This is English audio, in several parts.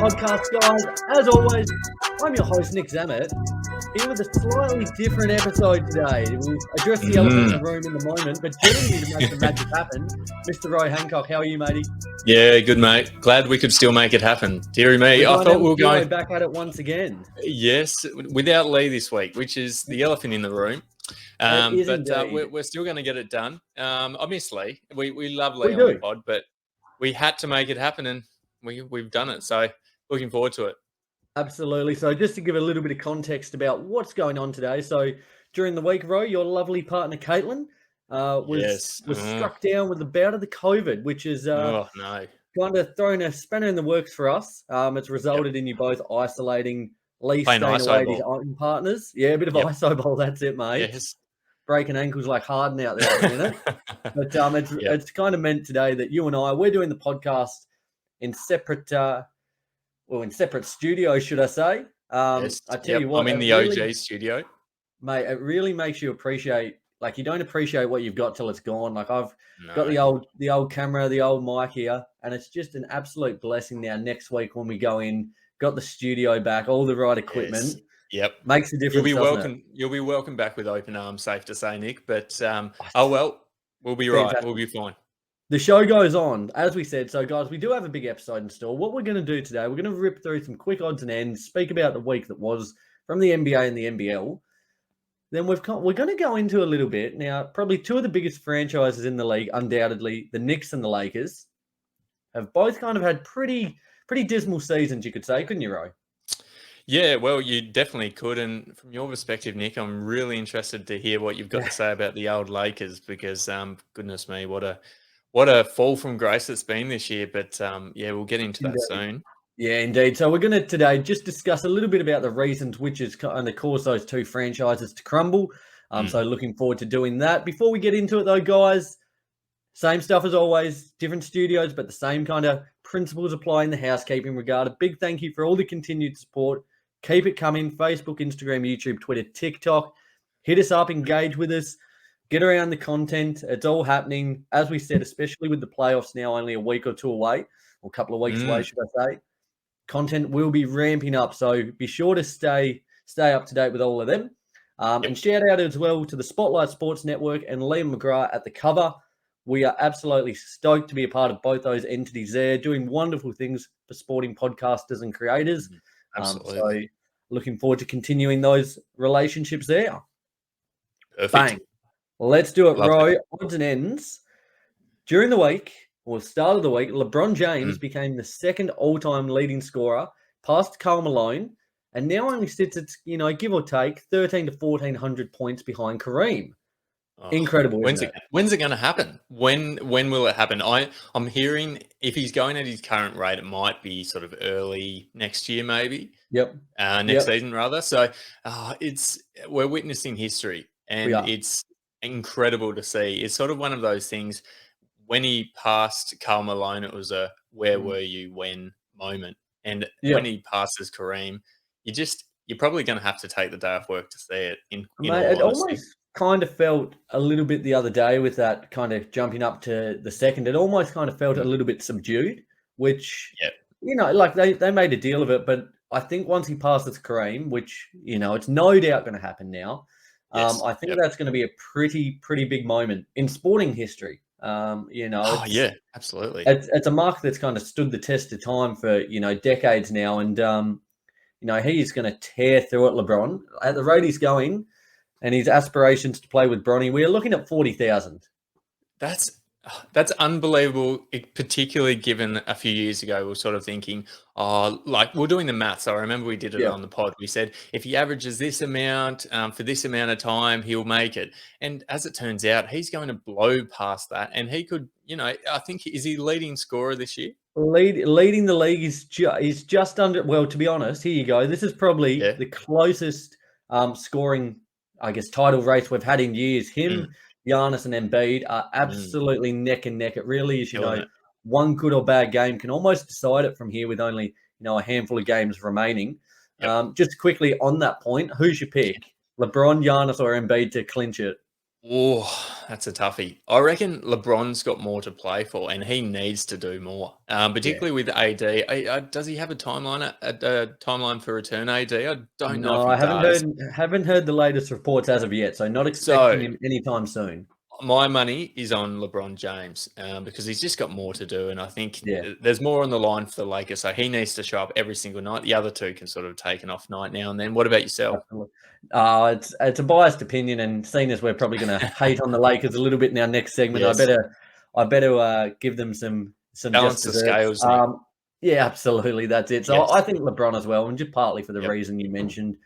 podcast, guys. As always, I'm your host, Nick Zammit, here with a slightly different episode today. We'll address the elephant in the room in the moment, but joining me to make the magic happen, Mr. Roy Hancock. How are you, matey? Yeah, good, mate. Glad we could still make it happen. Deary me, I thought we were going back at it once again. Yes, without Lee this week, which is the elephant in the room. But we're still going to get it done. Obviously, we love Lee on the pod, but we had to make it happen, and we've done it. So looking forward to it. Absolutely. So just to give a little bit of context about what's going on today. So during the week, Ro, your lovely partner Caitlin was struck down with the bout of the COVID, which is kind of thrown a spanner in the works for us. It's resulted in you both isolating, Lee staying away with his own partners. Yeah, a bit of iso ball. That's it, mate. Yes. Breaking ankles like Harden out there at the minute. But it's kind of meant today that you and we're doing the podcast in separate studios, should I say. I tell you what, I'm in the OG studio. Mate, it really makes you appreciate, like, you don't appreciate what you've got till it's gone. Like, I've got the old camera, the old mic here, and it's just an absolute blessing now. Next week when we go in, got the studio back, all the right equipment. Yes. Yep. Makes a difference. You'll be welcome back with open arms, safe to say, Nick. But we'll be right. We'll be fine. The show goes on, as we said. So, guys, we do have a big episode in store. What we're going to do today, we're going to rip through some quick odds and ends, speak about the week that was from the NBA and the NBL. Then we're going to go into a little bit now. Probably two of the biggest franchises in the league, undoubtedly, the Knicks and the Lakers, have both kind of had pretty dismal seasons, you could say, couldn't you, Ro? Yeah, well, you definitely could. And from your perspective, Nick, I'm really interested to hear what you've got to say about the old Lakers because, goodness me, what a fall from grace it's been this year. But, we'll get into that soon. Yeah, indeed. So we're going to today just discuss a little bit about the reasons which has kind of caused those two franchises to crumble. So looking forward to doing that. Before we get into it, though, guys, same stuff as always, different studios, but the same kind of principles apply in the housekeeping regard. A big thank you for all the continued support. Keep it coming. Facebook, Instagram, YouTube, Twitter, TikTok. Hit us up, engage with us, get around the content. It's all happening. As we said, especially with the playoffs now only a week or two away, or a couple of weeks away, should I say. Content will be ramping up. So be sure to stay up to date with all of them. And shout out as well to the Spotlight Sports Network and Liam McGrath at the cover. We are absolutely stoked to be a part of both those entities there, doing wonderful things for sporting podcasters and creators. Absolutely. So looking forward to continuing those relationships there. Perfect. Bang. Let's do it, Roy. Odds and ends. During the week, or start of the week, LeBron James became the second all-time leading scorer, past Karl Malone, and now only sits at, give or take, 1,300 to 1,400 points behind Kareem. Incredible. When's it going to happen? When will it happen? I'm hearing if he's going at his current rate, it might be sort of early next year, maybe. Yep. Next season, rather. So we're witnessing history, and it's incredible to see. It's sort of one of those things. When he passed Karl Malone, it was a where were you when moment. And when he passes Kareem, you're probably going to have to take the day off work to see it. It almost kind of felt a little bit the other day with that kind of jumping up to the second. It almost kind of felt a little bit subdued, which, like they made a deal of it. But I think once he passes Kareem, which, it's no doubt going to happen now, I think that's going to be a pretty big moment in sporting history. Absolutely. It's a mark that's kind of stood the test of time for, decades now. And, he's going to tear through it, LeBron. At the rate he's going and his aspirations to play with Bronny, we are looking at 40,000. That's unbelievable, particularly given a few years ago we were sort of thinking, we're doing the maths. I remember we did it on the pod. We said, if he averages this amount for this amount of time, he'll make it. And as it turns out, he's going to blow past that. And he could, I think, is he leading scorer this year? Leading the league is just under, well, to be honest, here you go. This is probably the closest scoring, I guess, title race we've had in years. Giannis and Embiid are absolutely neck and neck. It really is, one good or bad game can almost decide it from here with only, a handful of games remaining. Just quickly on that point, who's your pick? LeBron, Giannis, or Embiid to clinch it? Oh, that's a toughie. I reckon LeBron's got more to play for, and he needs to do more. Yeah. Particularly with AD. Does he have a timeline for return? AD? I don't know if No, he I haven't does. heard the latest reports as of yet, so not expecting So him anytime soon. my money is on LeBron James because he's just got more to do, and I think Yeah. there's more on the line for the Lakers. So he needs to show up every single night. The other two can sort of take an off night now and then. What about yourself? Absolutely. It's a biased opinion, and seeing as we're probably going to hate on the Lakers a little bit in our next segment, Yes, I better give them some just balance the desserts. scales, Nick. Yeah, absolutely, that's it. So I Yes. think LeBron as well, and just partly for the Yep. reason you mentioned,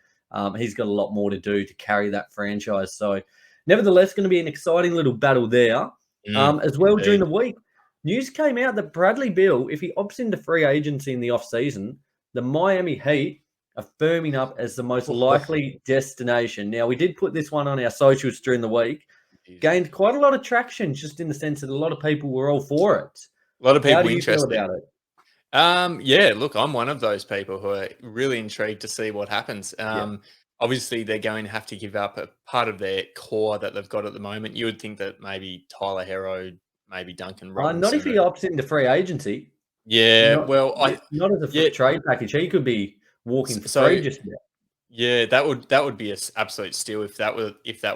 he's got a lot more to do to carry that franchise. So, nevertheless, going to be an exciting little battle there. As well during Indeed. the week, news came out that Bradley Beal, if he opts into free agency in the offseason, the Miami Heat are firming up as the most likely destination. Now, we did put this one on our socials during the week, Jeez. gained quite a lot of traction just in the sense that a lot of people were all for it. A lot of How people do you feel interested. about it? Yeah, look, I'm one of those people who are really intrigued to see what happens. Yeah. Obviously, they're going to have to give up a part of their core that they've got at the moment. You would think that maybe Tyler Hero, maybe Duncan Not if Robinson. he opts into free agency. Yeah, Not well, not as a yeah, trade package. He could be walking for so free just now. yeah, that would be an absolute steal if that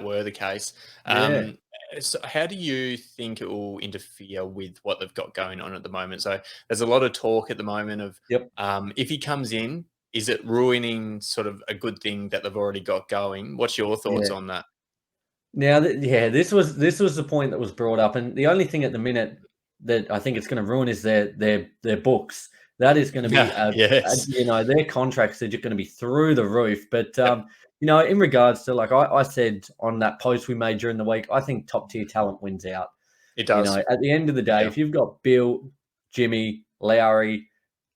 were the case. Yeah. So how do you think it will interfere with what they've got going on at the moment? So there's a lot of talk at the moment of Yep. if he comes in, is it ruining sort of a good thing that they've already got going? What's your thoughts Yeah. on that? Now, this was the point that was brought up, and the only thing at the minute that I think it's going to ruin is their books. That is going to be Yeah. Yes. their contracts are just going to be through the roof. But Yep. in regards to like I said on that post we made during the week, I think top tier talent wins out. It does. At the end of the day, Yeah. if you've got Bill, Jimmy, Lowry,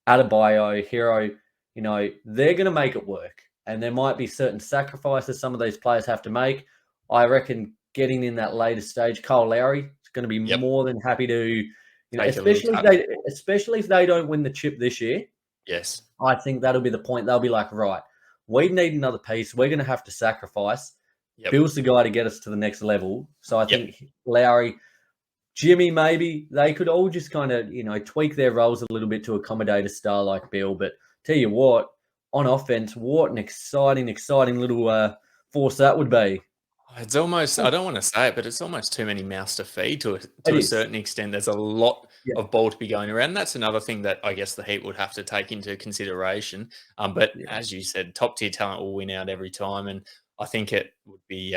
Adebayo, Hero, they're going to make it work. And there might be certain sacrifices some of these players have to make. I reckon getting in that later stage, Kyle Lowry is going to be Yep. more than happy to, Take a little tap. especially if they don't win the chip this year. Yes. I think that'll be the point. They'll be like, right, we need another piece. We're going to have to sacrifice. Yep. Bill's the guy to get us to the next level. So I Yep. think Lowry, Jimmy, maybe they could all just kind of, tweak their roles a little bit to accommodate a star like Bill. But tell you what, on offense, what an exciting little force that would be. It's almost, I don't want to say it, but it's almost too many mouths to feed to It a is. certain extent. There's a lot Yeah. of ball to be going around. That's another thing that I guess the Heat would have to take into consideration. But Yeah. as you said, top tier talent will win out every time. And I think it would be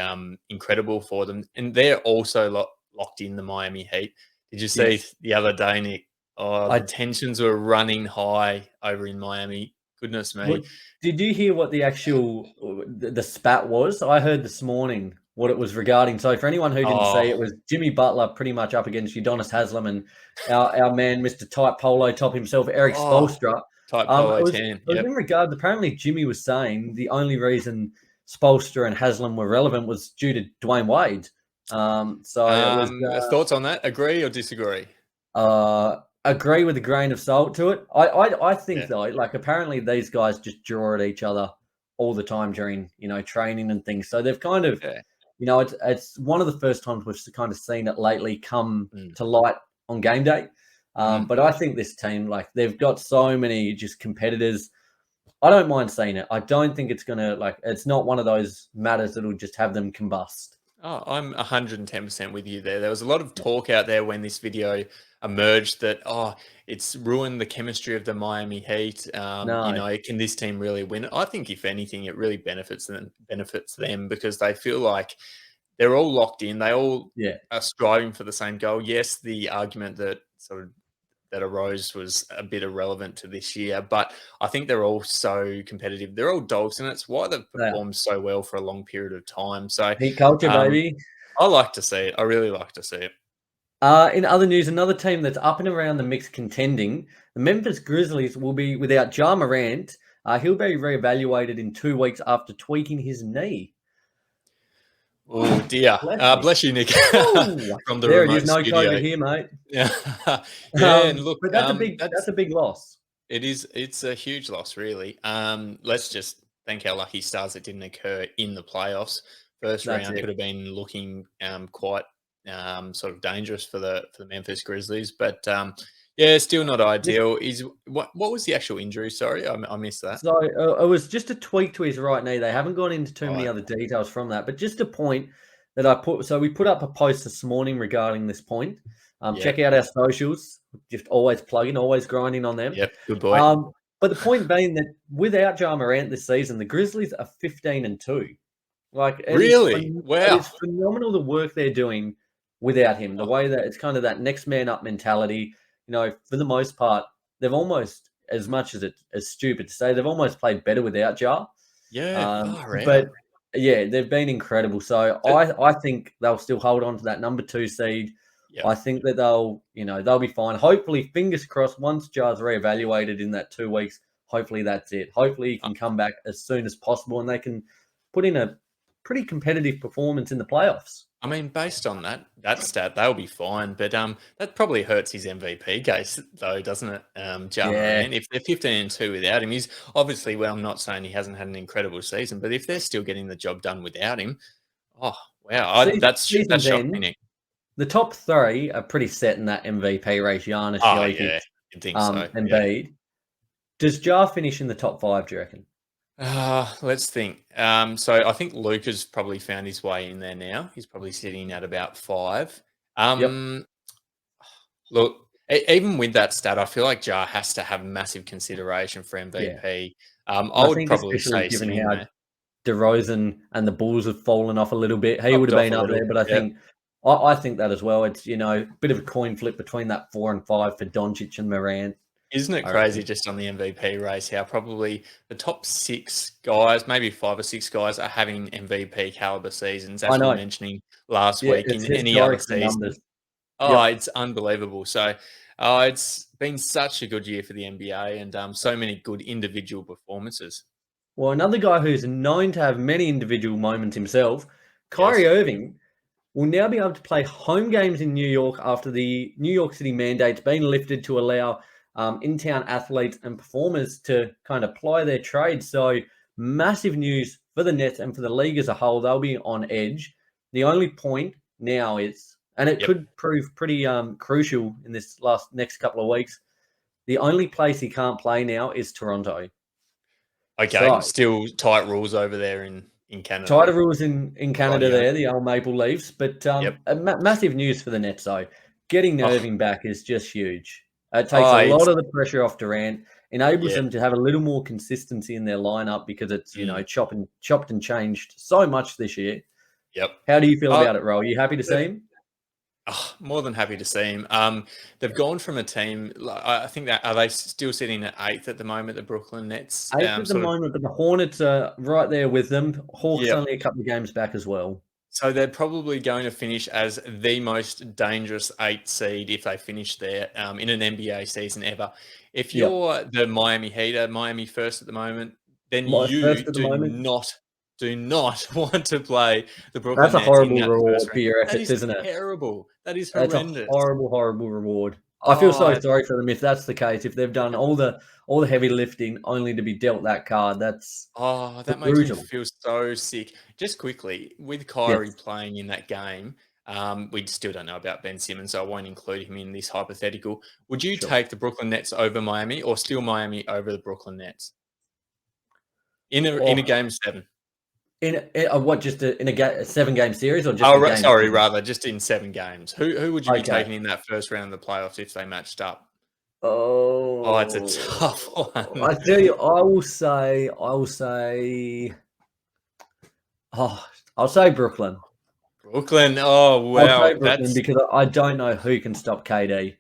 incredible for them. And they're also locked in the Miami Heat. Did you see Yes. the other day, Nick? Oh, I the tensions were running high over in Miami. Goodness me. What, did you hear what the actual the spat was? I heard this morning what it was regarding. So for anyone who didn't see, Oh, it was Jimmy Butler pretty much up against Udonis Haslam and our man, Mr. Tight Polo Top himself, Eric oh, Spoelstra. tight It polo was, tan. it was Yep. in regards. Apparently, Jimmy was saying the only reason Spoelstra and Haslam were relevant was due to Dwayne Wade. So it was. Thoughts on that? Agree or disagree? Agree with a grain of salt to it. I think Yeah. though, like apparently these guys just draw at each other all the time during training and things. So they've kind of Yeah. it's one of the first times we've kind of seen it lately come Mm. to light on game day. Mm. But I think this team, like they've got so many just competitors. I don't mind seeing it. I don't think it's gonna it's not one of those matters that'll just have them combust. Oh, I'm 110% with you there. There was a lot of talk out there when this video emerged that, it's ruined the chemistry of the Miami Heat. No, Can this team really win? I think if anything, it really benefits them because they feel like they're all locked in. They all yeah, are striving for the same goal. Yes, the argument that arose was a bit irrelevant to this year, but I think they're all so competitive. They're all dogs, and it's why they've they are. performed so well for a long period of time. So Heat culture, baby. I like to see it. I really like to see it. In other news, another team that's up and around the mix contending, the Memphis Grizzlies will be without Ja Morant. He'll be reevaluated in 2 weeks after tweaking his knee. Oh dear. Bless me. Bless you, Nick, Ooh, from the there it is. remote No studio. COVID here, mate. Yeah, yeah. And look, But that's a big loss. it is. It's a huge loss, really. Let's just think how lucky Stars it didn't occur in the playoffs. First That's round it. could have been looking quite sort of dangerous for the Memphis Grizzlies, but yeah, still not ideal. Is what was the actual injury? Sorry, I missed that. So it was just a tweak to his right knee. They haven't gone into too many Right. other details from that, but just a point that I put. So we put up a post this morning regarding this point. Yeah. Check out our socials. Just always plugging, always grinding on them. Yep. Good boy. But the point being that without Ja Morant this season, the Grizzlies are 15-2. Like Really? it Wow. is phenomenal the work they're doing without him. The way that it's kind of that next man up mentality. You know, for the most part, they've almost, as much as it's as stupid to say, they've almost played better without Ja. Yeah. Far But out. yeah, they've been incredible. So I think they'll still hold on to that number 2 seed. Yep. I think that they'll be fine. Hopefully, fingers crossed, once Ja's reevaluated in that 2 weeks, hopefully that's it. Hopefully he can come back as soon as possible and they can put in a pretty competitive performance in the playoffs. I mean, based on that stat, they'll be fine. But that probably hurts his MVP case, though, doesn't it? Ja Morant. If they're 15-2 without him, he's obviously. Well, I'm not saying he hasn't had an incredible season, but if they're still getting the job done without him, oh wow, that's shocking. End, the top 3 are pretty set in that MVP race. Giannis, Oh Jokic, yeah, you'd think so. and Yeah. Embiid. Does Ja finish in the top 5? Do you reckon? Let's think. So I think Luka's probably found his way in there now. He's probably sitting at about 5. Yep. Look, even with that stat, I feel like Ja has to have massive consideration for MVP. I would think probably especially say given sitting how there. DeRozan and the Bulls have fallen off a little bit. He would Dropped have off been a up little. there, but I Yeah. think I think that as well. It's a bit of a coin flip between that 4 and 5 for Doncic and Morant. Isn't it crazy just on the MVP race how probably the top 6 guys, maybe 5 or 6 guys, are having MVP caliber seasons, as we were mentioning last week it's in any other historic, the season. numbers. Oh, it's unbelievable. So it's been such a good year for the NBA and so many good individual performances. Well, another guy who's known to have many individual moments himself, Kyrie Yes. Irving, will now be able to play home games in New York after the New York City mandate's been lifted to allow in-town athletes and performers to kind of ply their trade. So massive news for the Nets and for the league as a whole. They'll be on edge. The only point now is, and it could prove pretty crucial in this next couple of weeks, the only place he can't play now is Toronto. Okay, So, still tight rules over there in Canada. tighter rules in Canada Rightio. there, the old Maple Leafs. But massive news for the Nets, though. Getting Irving back is just huge. It takes a lot of the pressure off Durant, enables them to have a little more consistency in their lineup because it's, chopped and changed so much this year. Yep. How do you feel about it, Ro? Are you happy to see him? More than happy to see him. They've gone from a team. I think that are they still sitting at 8th at the moment? The Brooklyn Nets. 8th at the moment, but the Hornets are right there with them. Hawks only a couple of games back as well. So they're probably going to finish as the most dangerous 8 seed if they finish there in an NBA season ever. If you're the Miami Heat, Miami first at the moment, then you do not want to play the Brooklyn Nets. That's a horrible reward for your efforts, isn't it? Terrible. That is horrendous. That's a horrible, horrible reward. I feel so sorry for them if that's the case. If they've done all the heavy lifting only to be dealt that card, that's that makes me feel so sick. Just quickly, with Kyrie playing in that game, we still don't know about Ben Simmons, so I won't include him in this hypothetical. Would you take the Brooklyn Nets over Miami or still Miami over the Brooklyn Nets in a game 7? In a 7-game series or just? Just in 7 games. Who would you be taking in that first round of the playoffs if they matched up? Oh, it's a tough one. I tell you, I'll say, I'll say Brooklyn. Brooklyn. Oh wow, I'll say Brooklyn because I don't know who can stop KD.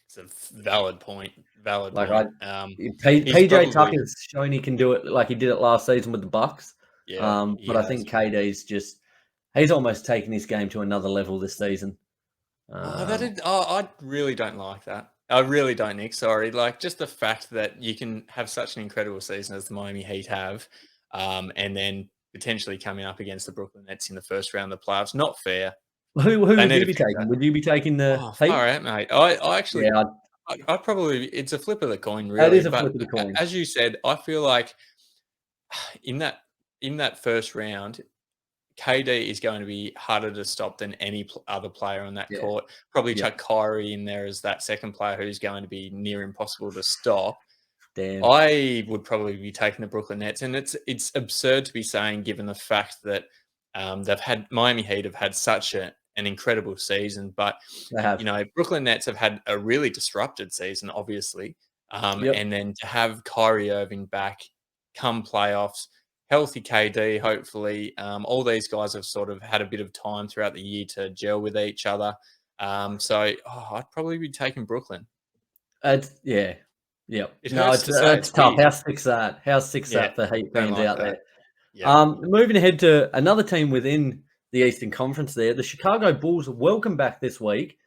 It's a valid point. PJ Tucker's shown he can do it like he did it last season with the Bucks. But I think KD's he's almost taken his game to another level this season. I really don't like that. I really don't, Nick. Sorry. Like just the fact that you can have such an incredible season as the Miami Heat have, and then potentially coming up against the Brooklyn Nets in the first round of the playoffs, not fair. Who would you be taking? Would you be taking the Heat? All right, mate. I actually, I probably, it's a flip of the coin, really. It is a flip of the coin. As you said, I feel like in that first round, KD is going to be harder to stop than any other player on that Yeah. court. Probably Yeah. chuck Kyrie in there as that second player who's going to be near impossible to stop. Damn. I would probably be taking the Brooklyn Nets, and it's absurd to be saying given the fact that Miami Heat have had such an incredible season, but They have. Brooklyn Nets have had a really disrupted season, obviously, Yep. and then to have Kyrie Irving back come playoffs, healthy KD, hopefully, all these guys have sort of had a bit of time throughout the year to gel with each other. So I'd probably be taking Brooklyn. Yeah. Yep. It No, hurts to say, it's it's tough. weird. How sick's Yeah, that for Heat don't fans like out that. there? Yeah. Moving ahead to another team within the Eastern Conference there, the Chicago Bulls welcome back this week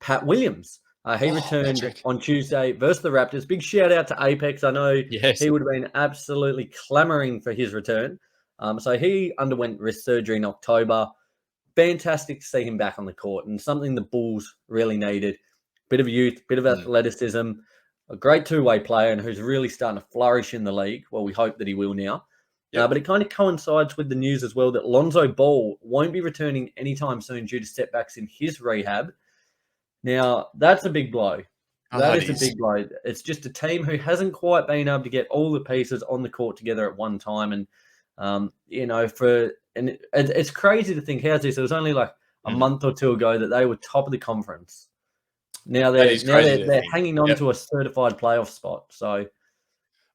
Pat Williams. He returned Patrick. on Tuesday versus the Raptors. Big shout out to Apex. I know Yes. he would have been absolutely clamoring for his return. So he underwent wrist surgery in October. Fantastic to see him back on the court, and something the Bulls really needed. Bit of youth, bit of athleticism, a great two-way player, and who's really starting to flourish in the league. Well, we hope that he will now. Yep. But it kind of coincides with the news as well that Lonzo Ball won't be returning anytime soon due to setbacks in his rehab. Now, that's a big blow. That is a big blow. It's just a team who hasn't quite been able to get all the pieces on the court together at one time. And, it's crazy to think, how's this? It was only like a month or two ago that they were top of the conference. Now they're hanging on to a certified playoff spot. So,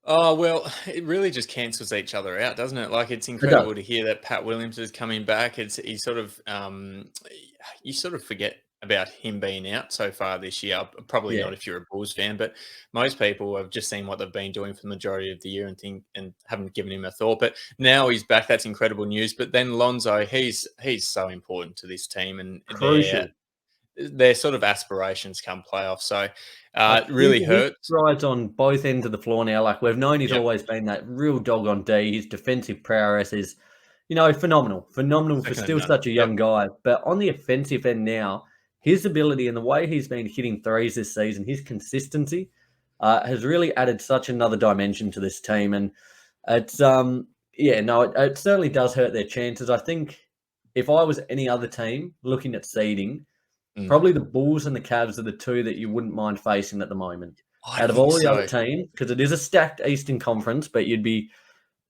oh, well, it really just cancels each other out, doesn't it? Like, it's incredible to hear that Pat Williams is coming back. He's sort of you sort of forget about him being out so far this year. Probably not if you're a Bulls fan, but most people have just seen what they've been doing for the majority of the year and haven't given him a thought. But now he's back. That's incredible news. But then Lonzo, he's so important to this team, and crucial. their sort of aspirations come playoffs. So it really hurts. He rides on both ends of the floor now. Like, we've known he's always been that real dog on D. His defensive prowess is, phenomenal for still such a young guy. But on the offensive end now, his ability and the way he's been hitting threes this season, his consistency has really added such another dimension to this team. And it's, it certainly does hurt their chances. I think if I was any other team looking at seeding, probably the Bulls and the Cavs are the two that you wouldn't mind facing at the moment. Out of all the other teams, because it is a stacked Eastern Conference, but you'd be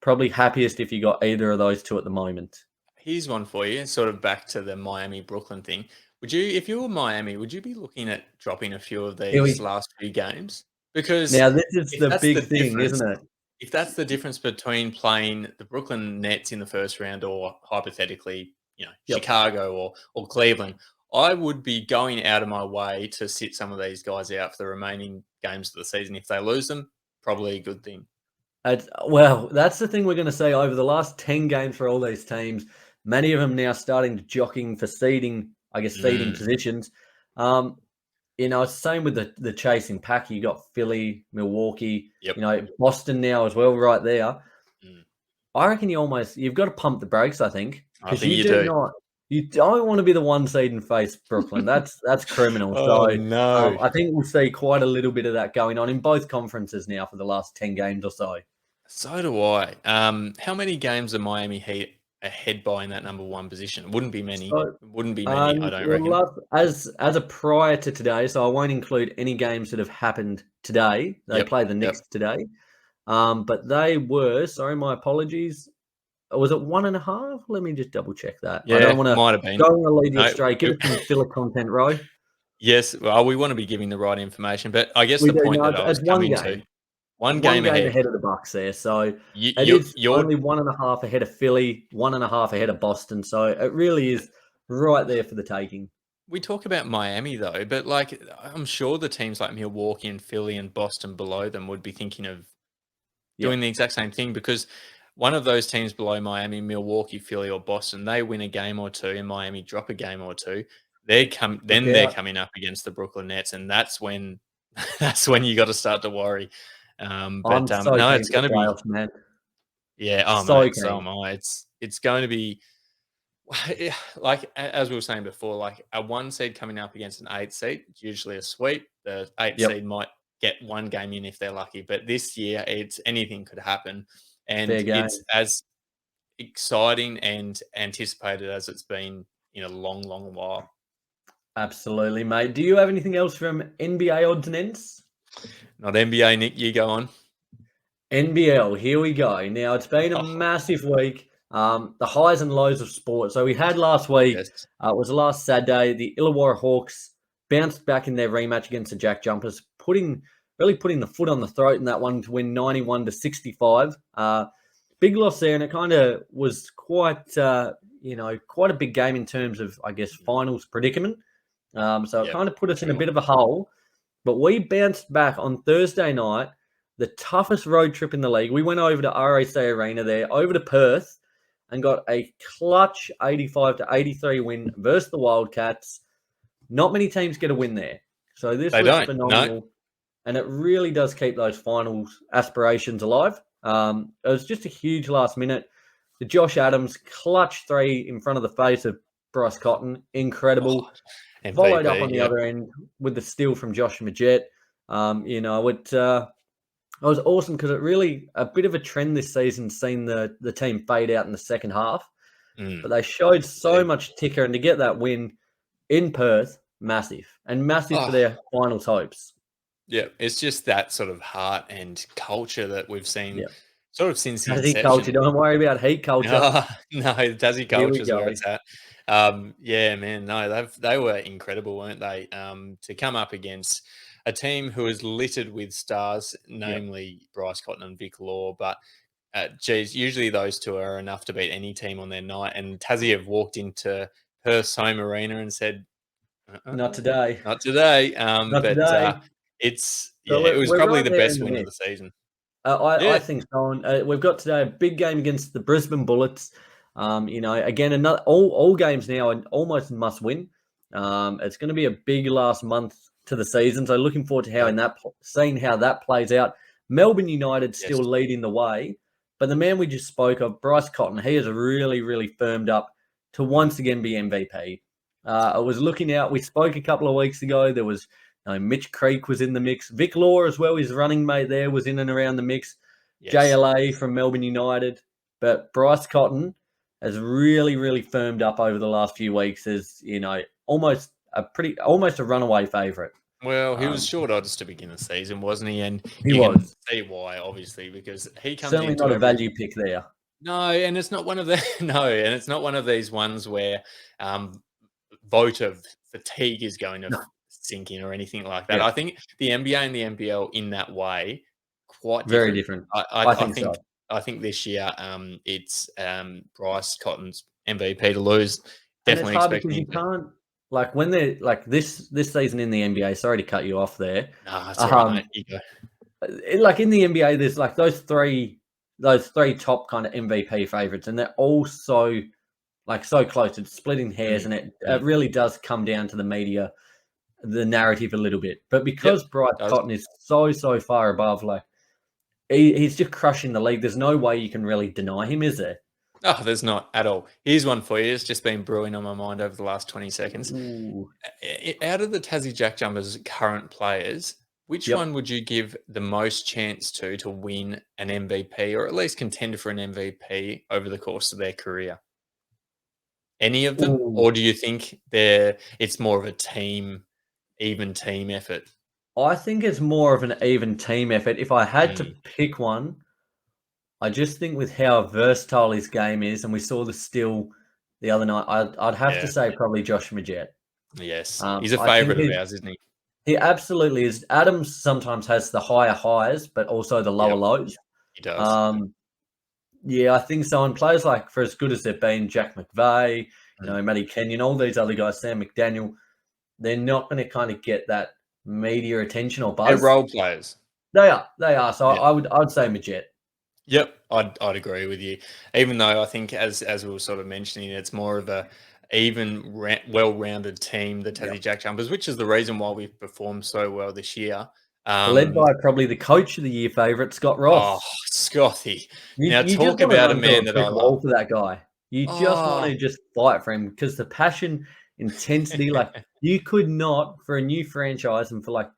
probably happiest if you got either of those two at the moment. Here's one for you, sort of back to the Miami-Brooklyn thing. If you were Miami, would you be looking at dropping a few of these last few games? Because now this is the big thing, isn't it? If that's the difference between playing the Brooklyn Nets in the first round or hypothetically, Chicago or Cleveland, I would be going out of my way to sit some of these guys out for the remaining games of the season. If they lose them, probably a good thing. Well, that's the thing we're going to see over the last 10 games for all these teams. Many of them now starting to jockeying for seeding positions. It's the same with the chasing pack. You got Philly, Milwaukee, Boston now as well, right there. I reckon you've got to pump the brakes, I think. Because you don't want to be the one seed and face Brooklyn. That's criminal. No. I think we'll see quite a little bit of that going on in both conferences now for the last 10 games or so. So do I. How many games are Miami Heat ahead by in that number one position? It wouldn't be many. I don't reckon. As a prior to today, so I won't include any games that have happened today. They play the Knicks today. But they were, sorry, my apologies. Was it 1.5? Let me just double check that. Yeah, I don't want might have been. to lead you astray. Give it some filler content, Roy. Yes, well, we want to be giving the right information, but I guess the point that I was coming to, one game ahead of the Bucks there. So you're only 1.5 ahead of Philly, 1.5 ahead of Boston. So it really is right there for the taking. We talk about Miami though, but like I'm sure the teams like Milwaukee and Philly and Boston below them would be thinking of doing the exact same thing, because one of those teams below Miami, Milwaukee, Philly, or Boston, they win a game or two, and Miami drop a game or two. They're coming up against the Brooklyn Nets, and that's when you got to start to worry. It's going to be, man. Yeah, so am I. It's going to be like as we were saying before, like a 1 seed coming up against an 8 seed, it's usually a sweep. The 8 seed might get one game in if they're lucky, but this year it's anything could happen. And it's exciting and anticipated as it's been in a long, long while. Absolutely, mate. Do you have anything else from NBA odds and ends? Not NBA, Nick. You go on. NBL, here we go. Now, it's been a massive week. The highs and lows of sport. So we had last week, Yes. it was last Saturday, the Illawarra Hawks bounced back in their rematch against the Jack Jumpers, really putting the foot on the throat in that one to win 91-65. Big loss there, and it kind of was quite a big game in terms of, I guess, finals predicament. So it kind of put us in a bit of a hole. But we bounced back on Thursday night, the toughest road trip in the league. We went over to RAC Arena there, over to Perth, and got a clutch 85-83 win versus the Wildcats. Not many teams get a win there. So this was phenomenal. No. And it really does keep those finals aspirations alive. It was just a huge last minute. The Josh Adams clutch 3 in front of the face of Bryce Cotton. Incredible. MVP, followed up on the other end with the steal from Josh Majette. It was awesome because it really, a bit of a trend this season, seen the team fade out in the second half. But they showed so much ticker, and to get that win in Perth, massive. And massive for their finals hopes. Yeah, it's just that sort of heart and culture that we've seen sort of since the inception. Culture, don't worry about heat culture. No, Tassie culture is where it's at. Yeah, man, no, they were incredible, weren't they? To come up against a team who is littered with stars, namely Bryce Cotton and Vic Law, but usually those two are enough to beat any team on their night. And Tassie have walked into Perth's home arena and said, "Not today, not today." Not today. It was probably the best win of the season. I think so. We've got today a big game against the Brisbane Bullets. Again, all games now are almost must win. It's going to be a big last month to the season, so looking forward to seeing how that plays out. Melbourne United still leading the way, but the man we just spoke of, Bryce Cotton, he has really, really firmed up to once again be MVP. I was looking out. We spoke a couple of weeks ago. There was Mitch Creek was in the mix. Vic Law as well, his running mate there, was in and around the mix. JLA from Melbourne United. But Bryce Cotton has really, really firmed up over the last few weeks as, almost a runaway favourite. Well, he was short odds to begin the season, wasn't he? And you can see why, obviously, because he comes certainly into not a value pick there. No, and it's not one of these ones where vote of fatigue is going to sink in or anything like that. I think the NBA and the NBL in that way quite very different. I think so. I think this year it's Bryce Cotton's MVP to lose. Definitely expecting you can't. Like when they're like this season in the NBA, sorry to cut you off there. No, that's all right, mate. You go. Like in the NBA, there's like those three top kind of MVP favorites, and they're all so close. It's splitting hairs, and it really does come down to the media, the narrative a little bit. But because Bryce Cotton is so far above, like he's just crushing the league. There's no way you can really deny him, is there? Oh, there's not at all. Here's one for you. It's just been brewing on my mind over the last 20 seconds. Ooh. Out of the Tassie Jack Jumpers' current players, which one would you give the most chance to win an MVP or at least contend for an MVP over the course of their career? Any of them? Ooh. Or do you think it's more of a even team effort? I think it's more of an even team effort. If I had to pick one, I just think with how versatile his game is, and we saw the steal the other night, I'd have to say probably Josh Majette. Yes, he's a favourite of ours, isn't he? He absolutely is. Adams sometimes has the higher highs, but also the lower lows. He does. I think so. And players like, for as good as they've been, Jack McVeigh, Matty Kenyon, all these other guys, Sam McDaniel, they're not going to kind of get that media attention or buzz. They're role players. They are. So I would say Majette. Yep, I'd agree with you. Even though I think, as we were sort of mentioning, it's more of a even, well-rounded team, the Tassie Jack Jumpers, which is the reason why we've performed so well this year. Led by probably the coach of the year favourite, Scott Ross. Oh, Scotty! Now talk about a man that I love. For that guy, you just want to just fight for him because the passion, intensity, you could not, for a new franchise and for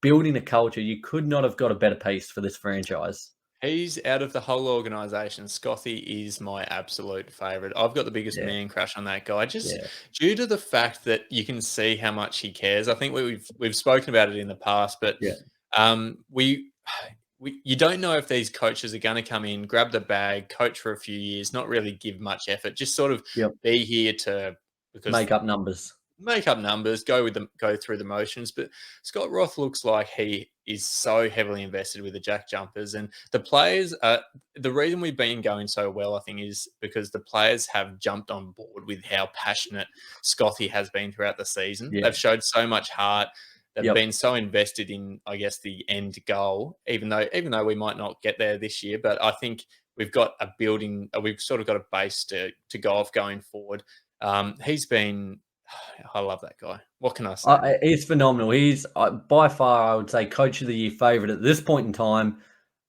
building a culture, you could not have got a better piece for this franchise. He's out of the whole organisation. Scotty is my absolute favourite. I've got the biggest Yeah, man crush on that guy, just yeah, due to the fact that you can see how much he cares. I think we've spoken about it in the past, but yeah, we you don't know if these coaches are going to come in, grab the bag, coach for a few years, not really give much effort, just sort of yep. be here to because Make up numbers. make up numbers, go through the motions. But Scott Roth looks like he is so heavily invested with the Jack Jumpers, and the players. The reason we've been going so well, I think, is because the players have jumped on board with how passionate Scotty has been throughout the season. Yeah, They've showed so much heart. They've yep. been so invested in, I guess, the end goal. Even though we might not get there this year, but I think we've got a building. We've sort of got a base to go off going forward. He's been I love that guy. What can I say? He's phenomenal. He's by far, I would say, coach of the year favorite at this point in time.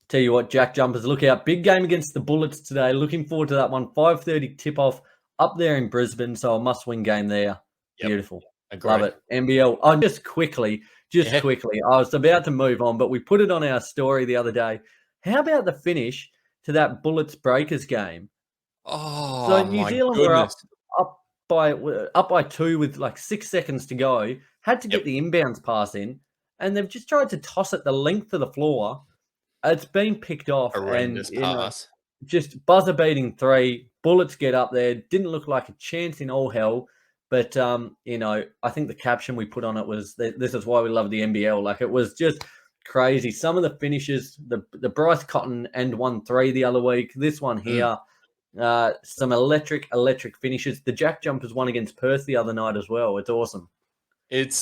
Tell you what, Jack Jumpers, look out. Big game against the Bullets today. Looking forward to that one. 5:30 tip-off up there in Brisbane, so a must-win game there. Yep. Beautiful. Agree. Love it. NBL. Oh, just quickly. I was about to move on, but we put it on our story the other day. How about the finish to that Bullets Breakers game? Oh, So New my Zealand goodness. up by 2 with like 6 seconds to go. Had to get the inbounds pass in, and they've just tried to toss it the length of the floor. It's been picked off, and Horrendous pass. just buzzer beating 3. Bullets get up there. Didn't look like a chance in all hell. But I think the caption we put on it was this is why we love the NBL. Like, it was just crazy. Some of the finishes, the Bryce Cotton and 1-3 the other week. This one here, some electric finishes. The Jack Jumpers won against Perth the other night as well. It's awesome. I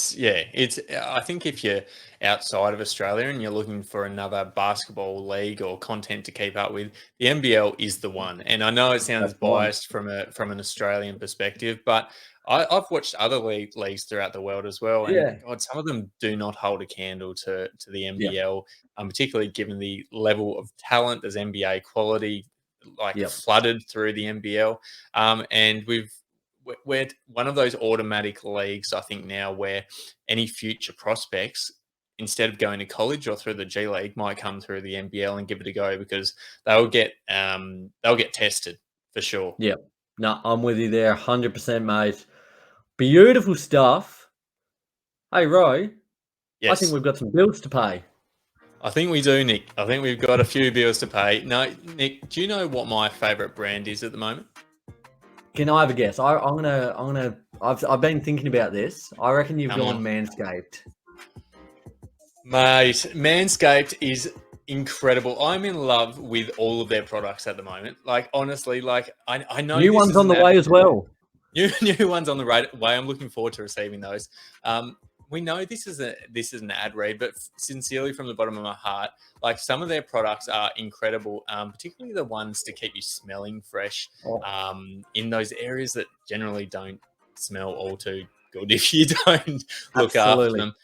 think if you're outside of Australia and you're looking for another basketball league or content to keep up with, the NBL is the one. And I know it sounds biased from an Australian perspective, but I've watched other leagues throughout the world as well. And God, some of them do not hold a candle to the NBL, particularly given the level of talent. There's NBA quality flooded through the NBL. And we're one of those automatic leagues, I think, now where any future prospects, instead of going to college or through the G League, might come through the NBL and give it a go because they'll get tested for sure. Yeah, no, I'm with you there, 100%, mate. Beautiful stuff. Hey, Roy. Yes. I think we've got some bills to pay. I think we do, Nick. I think we've got a few bills to pay. No, Nick, do you know what my favourite brand is at the moment? Can I have a guess? I've been thinking about this. I reckon you've gone Manscaped. Mate, Manscaped is incredible. I'm in love with all of their products at the moment. Like, honestly, I know new ones on the way as well. New ones on the way. I'm looking forward to receiving those. We know this is an ad read, but sincerely from the bottom of my heart, like, some of their products are incredible, particularly the ones to keep you smelling fresh in those areas that generally don't smell all too good if you don't look after them.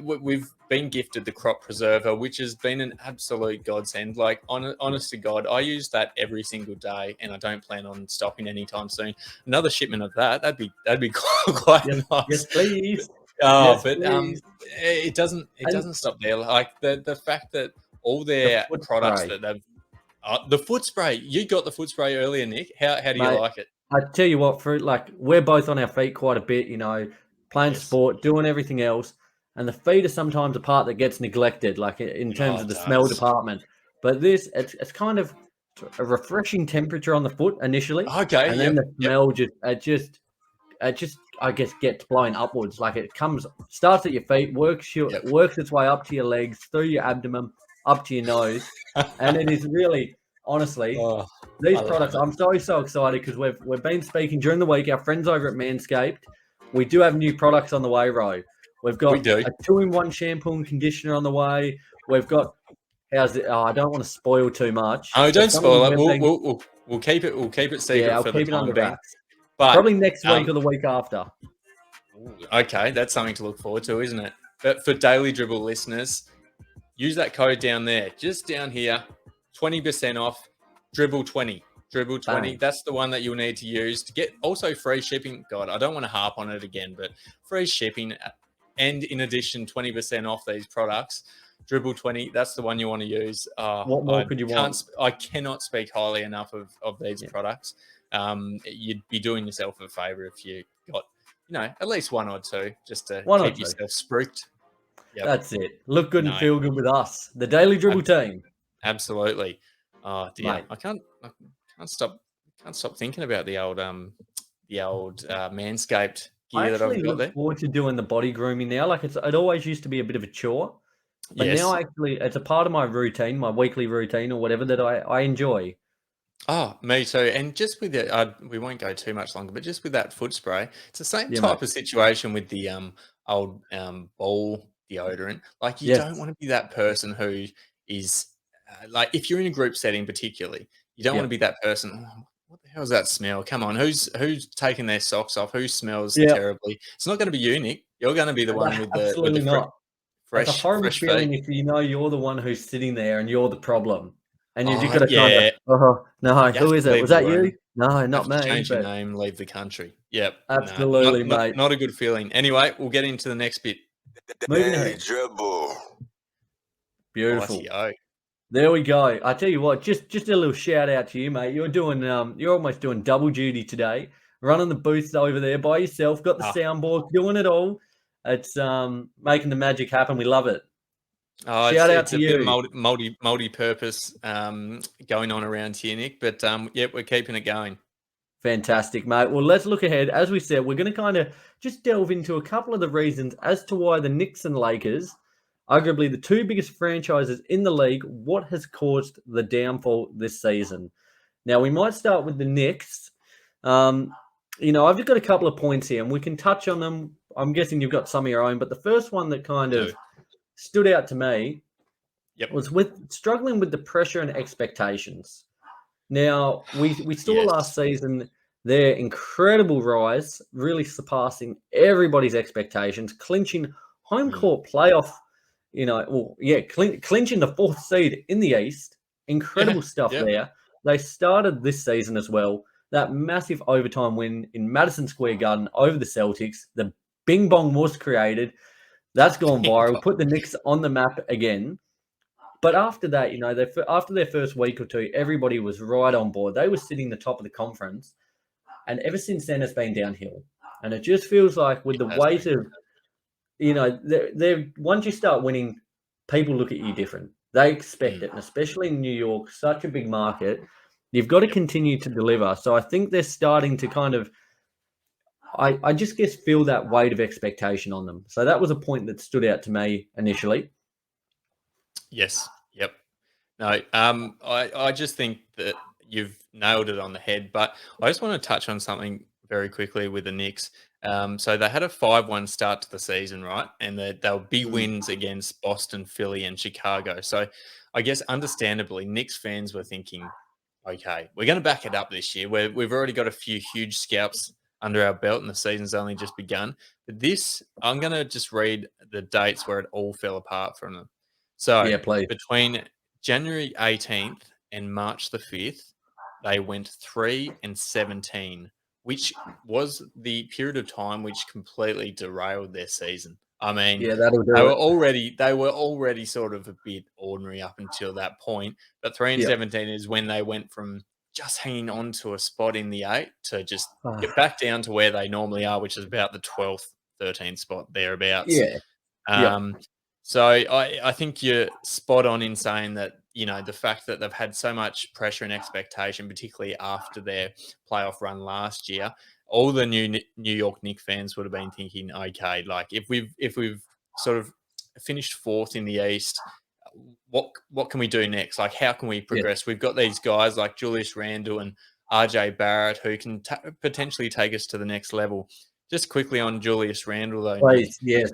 We've been gifted the Crop Preserver, which has been an absolute godsend. Like, honest to God, I use that every single day, and I don't plan on stopping anytime soon. Another shipment of that'd be quite nice. Yes, please. Please. It doesn't stop there. Like, the fact that all their products that they've the foot spray. You got the foot spray earlier, Nick. How do you like it? I tell you what, we're both on our feet quite a bit, playing sport, doing everything else. And the feet are sometimes a part that gets neglected, like in terms of the smell department. But it's kind of a refreshing temperature on the foot initially. Okay. And then the smell just I guess gets blown upwards. Like, it starts at your feet, works its way up to your legs, through your abdomen, up to your nose. And it is really, honestly, these products, I'm so excited because we've been speaking during the week. Our friends over at Manscaped, we do have new products on the way, Ro. We've got a 2-in-1 shampoo and conditioner on the way. We've got I don't want to spoil too much. Oh, don't spoil it. We'll keep it secret I'll for keep the it under time being. wraps. But probably next week or the week after. Okay, that's something to look forward to, isn't it? But for Daily Dribble listeners, use that code down there, just down here, 20% off, Dribble20. Dribble20, that's the one that you'll need to use to get also free shipping. God, I don't want to harp on it again, but free shipping and in addition, 20% off these products. Dribble 20, that's the one you want to use. What more could you want? I cannot speak highly enough of these products. You'd be doing yourself a favor if you got, at least one or two just to keep yourself spruiked. Yep. That's it. Look good and feel good with us, the Daily Dribble team. Absolutely. Oh dear, mate. I can't stop thinking about the old Manscaped gear that I've got there. I actually look forward to doing the body grooming now. Like it always used to be a bit of a chore, but now it's a part of my routine, my weekly routine or whatever that I enjoy. Oh, me too. And just with it, we won't go too much longer, but just with that foot spray, it's the same type of situation with the old ball deodorant. Like you don't want to be that person who is like, if you're in a group setting particularly, you don't want to be that person. Oh, what the hell is that smell? Come on, who's taking their socks off? Who smells terribly? It's not going to be you, Nick. You're going to be the one with the fresh. It's a horrible feeling if you're the one who's sitting there and you're the problem. And you've just got to no, who is it? Was that you? No, not me. Change your name, leave the country. Yep. Absolutely, mate. Not a good feeling. Anyway, we'll get into the next bit. Moving ahead. Dribble. Beautiful. There we go. I tell you what, just a little shout out to you, mate. You're almost doing double duty today. Running the booth over there by yourself, got the soundboard, doing it all. It's making the magic happen. We love it. Oh, shout out to you. It's a bit of multi-purpose going on around here, Nick. But we're keeping it going. Fantastic, mate. Well, let's look ahead. As we said, we're going to kind of just delve into a couple of the reasons as to why the Knicks and Lakers, arguably the two biggest franchises in the league, what has caused the downfall this season. Now, we might start with the Knicks. I've just got a couple of points here, and we can touch on them. I'm guessing you've got some of your own, but the first one that kind of stood out to me was with struggling with the pressure and expectations. Now, we saw last season their incredible rise, really surpassing everybody's expectations, clinching home court playoff, clinching the fourth seed in the East. Incredible stuff there. They started this season as well. That massive overtime win in Madison Square Garden over the Celtics. The bing bong was created. That's gone viral. Put the Knicks on the map again. But after that, after their first week or two, everybody was right on board. They were sitting the top of the conference. And ever since then, it's been downhill. And it just feels like with the weight of, once you start winning, people look at you different. They expect it. And especially in New York, such a big market, you've got to continue to deliver. So I think they're starting to kind of, I just guess, feel that weight of expectation on them. So that was a point that stood out to me initially. Yes. Yep. No, I just think that you've nailed it on the head, but I just want to touch on something very quickly with the Knicks. So they had a 5-1 start to the season, right? And they were big wins against Boston, Philly, and Chicago. So I guess understandably, Knicks fans were thinking, okay, we're going to back it up this year. We've already got a few huge scalps under our belt and the season's only just begun. But I'm going to just read the dates where it all fell apart from them. So between January 18th and March the 5th, they went 3-17, which was the period of time which completely derailed their season. I mean, they were already sort of a bit ordinary up until that point. But 3-17 is when they went from just hanging on to a spot in the 8 to just get back down to where they normally are, which is about the 12th, 13th spot thereabouts. So I think you're spot on in saying that, the fact that they've had so much pressure and expectation, particularly after their playoff run last year, all the New York Knicks fans would have been thinking, okay, like if we've sort of finished fourth in the East, what can we do next? Like, how can we progress? We've got these guys like Julius Randle and RJ Barrett who can potentially take us to the next level. Just quickly on Julius Randle, though. Please, yes.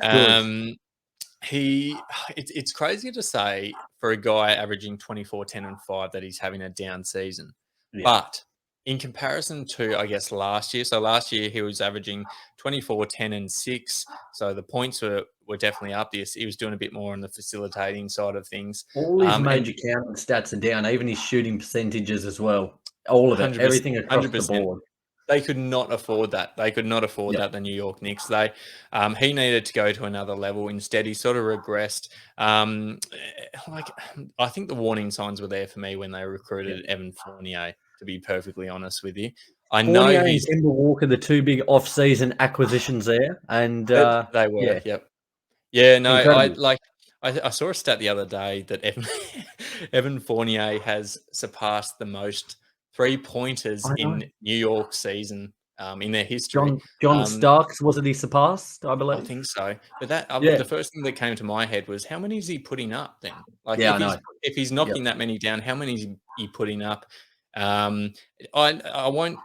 It's crazy to say for a guy averaging 24, 10, and 5 that he's having a down season. Yeah. But in comparison to, I guess, last year, so last year he was averaging 24, 10, and 6. So the points were definitely up. He was doing a bit more on the facilitating side of things. All his major counting stats are down, even his shooting percentages as well. All of it, everything across 100%. The board. They could not afford that. They could not afford that, the New York Knicks. He needed to go to another level. Instead, he sort of regressed. Like, I think the warning signs were there for me when they recruited Evan Fournier, to be perfectly honest with you. I know Fournier and he's Kemba Walker, the two big off-season acquisitions there, and they were, yep. Yeah, no, incredible. I saw a stat the other day that Evan Fournier has surpassed the most three-pointers I know. in New York season in their history. John Starks, wasn't he surpassed, I I believe? think so. But Yeah. the first thing that came to my head was how many is he putting up then? Like Yeah, I know. if he's Yep. knocking that many down, how many is he putting up? Um, I won't.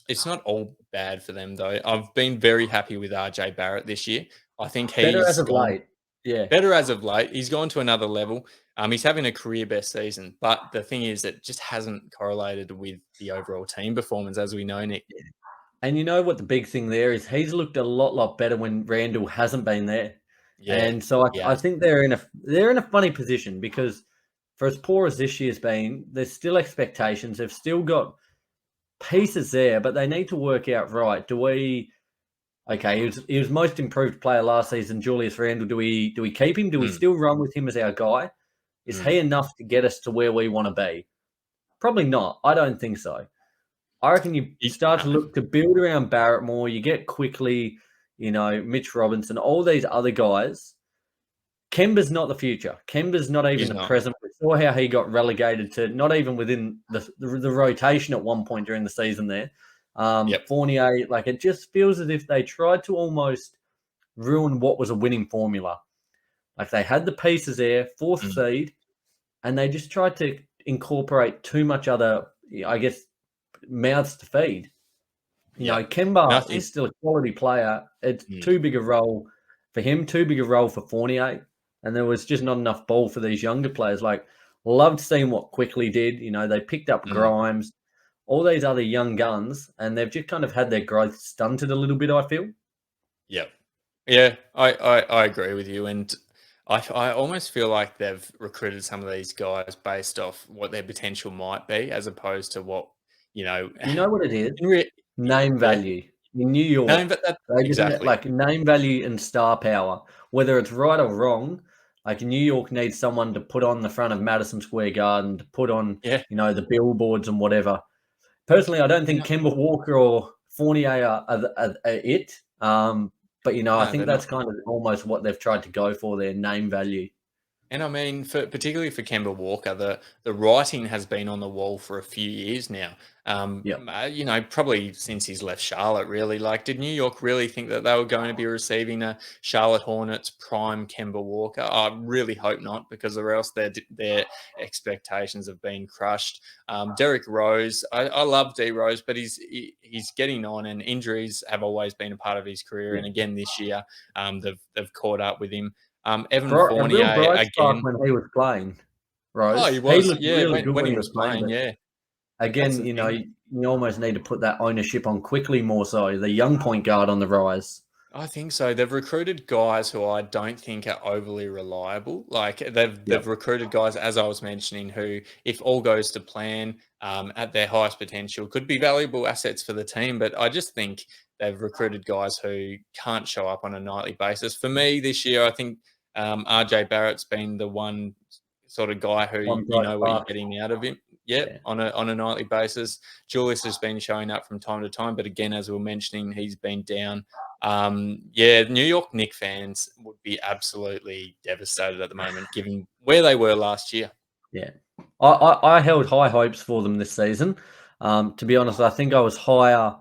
It's not all bad for them though. I've been very happy with RJ Barrett this year. I think Better as he's of gone late. Yeah. better as of late. He's gone to another level. He's having a career best season, but the thing is, it just hasn't correlated with the overall team performance, as we know, Nick. And you know what the big thing there is? He's looked a lot better when Randall hasn't been there. Yeah, And so I yes. think they're in a funny position because for as poor as this year's been, there's still expectations. They've still got pieces there, but they need to work out right. Okay, he was most improved player last season, Julius Randle. Do we keep him? Do we still run with him as our guy? Is he enough to get us to where we want to be? Probably not. I don't think so. I reckon you start to look to build around Barrett more. You get quickly, Mitch Robinson, all these other guys. Kemba's not the future. Kemba's not even the present. We saw how he got relegated to not even within the rotation at one point during the season there. Fournier, like it just feels as if they tried to almost ruin what was a winning formula. Like they had the pieces there, fourth seed, and they just tried to incorporate too much other, I guess, mouths to feed. Kemba is still a quality player. It's too big a role for him, too big a role for Fournier. And there was just not enough ball for these younger players. Like, loved seeing what Quickly did. They picked up Grimes, all these other young guns, and they've just kind of had their growth stunted a little bit, I feel. Yep. Yeah, I agree with you. And I almost feel like they've recruited some of these guys based off what their potential might be, as opposed to what, You know what it is? Name value. In New York, exactly. like name value and star power, whether it's right or wrong. Like New York needs someone to put on the front of Madison Square Garden, to put on, the billboards and whatever. Personally, I don't think Kemba Walker or Fournier are it. But I think that's kind of almost what they've tried to go for, their name value. And I mean, particularly for Kemba Walker, the writing has been on the wall for a few years now. Probably since he's left Charlotte, really. Like, did New York really think that they were going to be receiving a Charlotte Hornets prime Kemba Walker? I really hope not, because or else their expectations have been crushed. Derrick Rose, I love D Rose, but he's getting on, and injuries have always been a part of his career. And again this year, they've caught up with him. Evan Fournier again when he was playing, Rose. Oh, he was. Looked really good when he was playing. Yeah. Again, you almost need to put that ownership on Quickly more so. The young point guard on the rise. I think so. They've recruited guys who I don't think are overly reliable. Like they've recruited guys, as I was mentioning, who, if all goes to plan, at their highest potential, could be valuable assets for the team. But I just think they've recruited guys who can't show up on a nightly basis. For me this year, I think RJ Barrett's been the one sort of guy who what you're getting out of him. On a nightly basis. Julius has been showing up from time to time, but again, as we were mentioning, he's been down. New York Knicks fans would be absolutely devastated at the moment, given where they were last year. Yeah, I held high hopes for them this season. To be honest, I think I was higher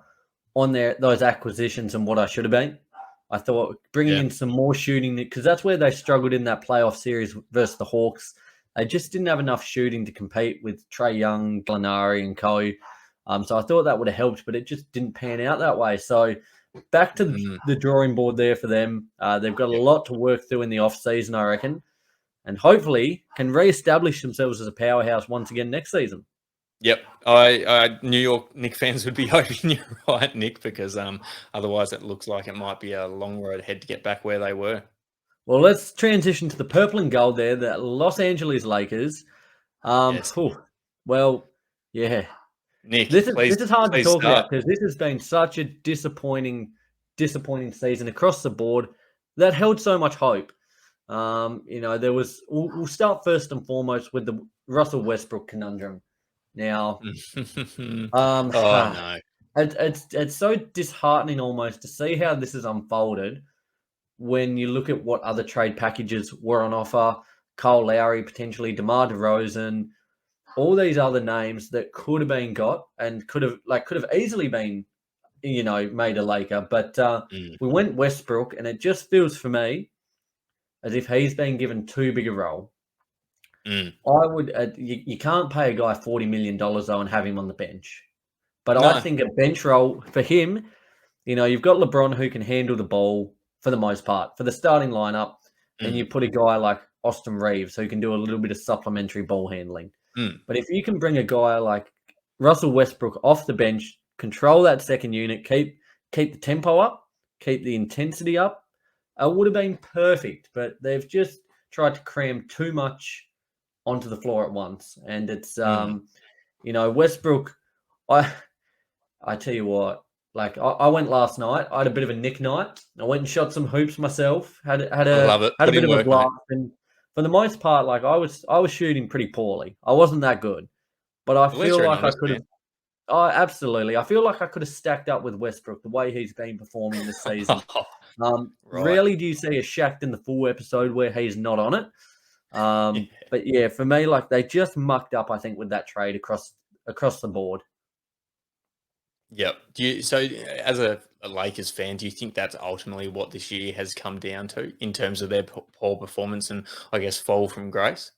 on those acquisitions than what I should have been. I thought bringing in some more shooting, because that's where they struggled in that playoff series versus the Hawks. They just didn't have enough shooting to compete with Trae Young, Gallinari, and Co. So I thought that would have helped, but it just didn't pan out that way. So back to the drawing board there for them. They've got a lot to work through in the off-season, I reckon, and hopefully can re-establish themselves as a powerhouse once again next season. Yep. New York Knicks fans would be hoping you're right, Nick, because otherwise it looks like it might be a long road ahead to get back where they were. Well, let's transition to the purple and gold there, the Los Angeles Lakers. Nick, This please, is hard to please talk start. about because this has been such a disappointing season across the board that held so much hope. There was. We'll start first and foremost with the Russell Westbrook conundrum. Now, Oh no. it's so disheartening almost to see how this has unfolded when you look at what other trade packages were on offer. Kyle Lowry, potentially DeMar DeRozan, all these other names that could have been got and could have easily been, made a Laker. But we went Westbrook, and it just feels for me as if he's been given too big a role. I would. You can't pay a guy $40 million though and have him on the bench. But No. I think a bench role for him, you've got LeBron who can handle the ball for the most part for the starting lineup, and you put a guy like Austin Reeves who can do a little bit of supplementary ball handling. But if you can bring a guy like Russell Westbrook off the bench, control that second unit, keep the tempo up, keep the intensity up, it would have been perfect. But they've just tried to cram too much onto the floor at once, and it's Westbrook. I tell you what, like I went last night. I had a bit of a Nick night. I went and shot some hoops myself. Had I love it. a Put in bit of a work, mate. blast, and for the most part, like I was shooting pretty poorly. I wasn't that good, but I At least feel you're an like I honest could have. man. Oh, absolutely. I feel like I could have stacked up with Westbrook the way he's been performing this season. Right. Rarely do you see a Shaq in the full episode where he's not on it. Yeah. But yeah, for me, like they just mucked up, I think, with that trade across the board. Yep. So as a Lakers fan, do you think that's ultimately what this year has come down to in terms of their poor performance and I guess fall from grace?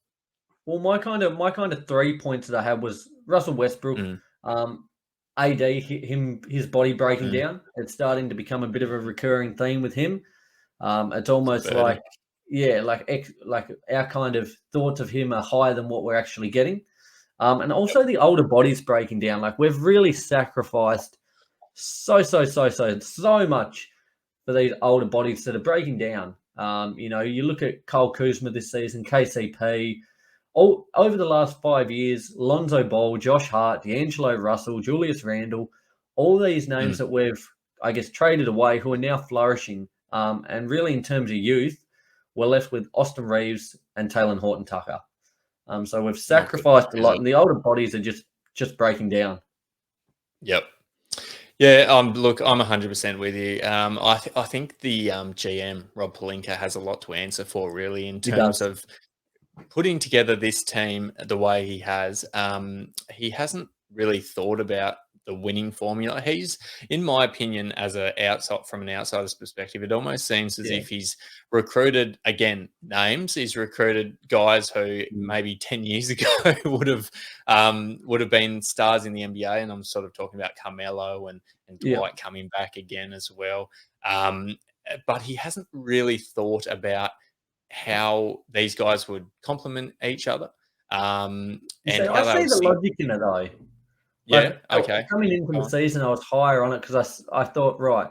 Well, my kind of 3 points that I had was Russell Westbrook, AD, his body breaking down. It's starting to become a bit of a recurring theme with him. It's almost like, like our kind of thoughts of him are higher than what we're actually getting. And also the older bodies breaking down. Like we've really sacrificed so much for these older bodies that are breaking down. You look at Cole Kuzma this season, KCP. All over the last 5 years, Lonzo Ball, Josh Hart, D'Angelo Russell, Julius Randle, all these names that we've, I guess, traded away who are now flourishing. And really, in terms of youth, we're left with Austin Reeves and Taylor Horton Tucker. So we've sacrificed a lot, and the older bodies are just breaking down. Yep. Yeah. Look, I'm 100% with you. I think the GM Rob Pelinka has a lot to answer for, really, in terms of putting together this team the way he has. He hasn't really thought about the winning formula. He's, in my opinion, from an outsider's perspective, it almost seems as if he's recruited, again, names. He's recruited guys who maybe 10 years ago would have been stars in the NBA. And I'm sort of talking about Carmelo and Dwight coming back again as well. But he hasn't really thought about how these guys would complement each other. And I see the logic in it, though. Yeah. Okay. Coming into the season, I was higher on it because I thought, right,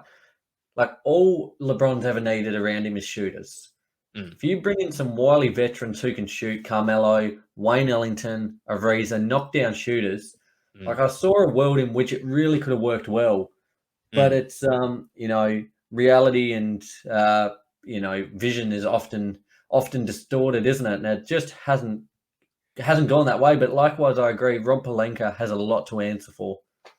like all LeBron's ever needed around him is shooters. If you bring in some wily veterans who can shoot, Carmelo, Wayne Ellington, Ariza, knockdown shooters, like I saw a world in which it really could have worked well. But it's reality and vision is often distorted, isn't it? And it just hasn't gone that way. But likewise, I agree. Rob Pelinka has a lot to answer for.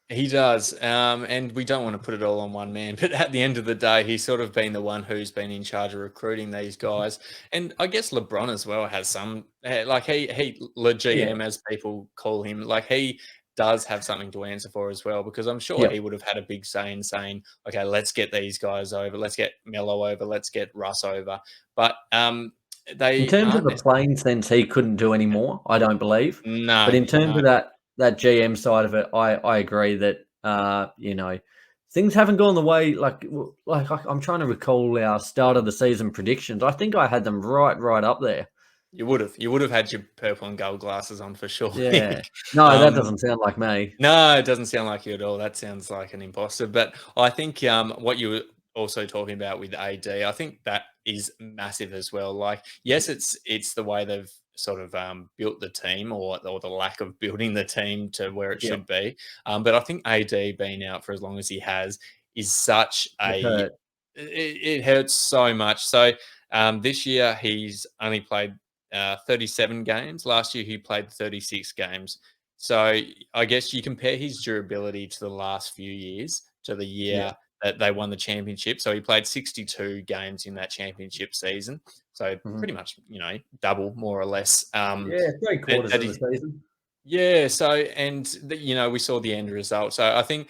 He does. And we don't want to put it all on one man. But at the end of the day, he's sort of been the one who's been in charge of recruiting these guys. And I guess LeBron as well has some, like he GM, as people call him, like he does have something to answer for as well, because I'm sure he would have had a big say in saying, okay, let's get these guys over. Let's get Melo over. Let's get Russ over. But in terms of the playing sense, he couldn't do any more, I don't believe. No. But in terms of that GM side of it, I agree that things haven't gone the way. Like I'm trying to recall our start of the season predictions. I think I had them right up there. You would have had your purple and gold glasses on for sure. Yeah. No, that doesn't sound like me. No, it doesn't sound like you at all. That sounds like an imposter. But I think what you were also talking about with AD, I think that is massive as well. Like, yes, it's the way they've sort of built the team, or the lack of building the team to where it Yeah. should be. But I think AD being out for as long as he has is such It a hurt. it hurts so much. So this year he's only played 37 games. Last year he played 36 games. So I guess you compare his durability to the last few years, to the Yeah. year that they won the championship. So he played 62 games in that championship season. So Mhm. pretty much, double more or less. Yeah, 3/4 That of the is, season. yeah. So, and we saw the end result. So I think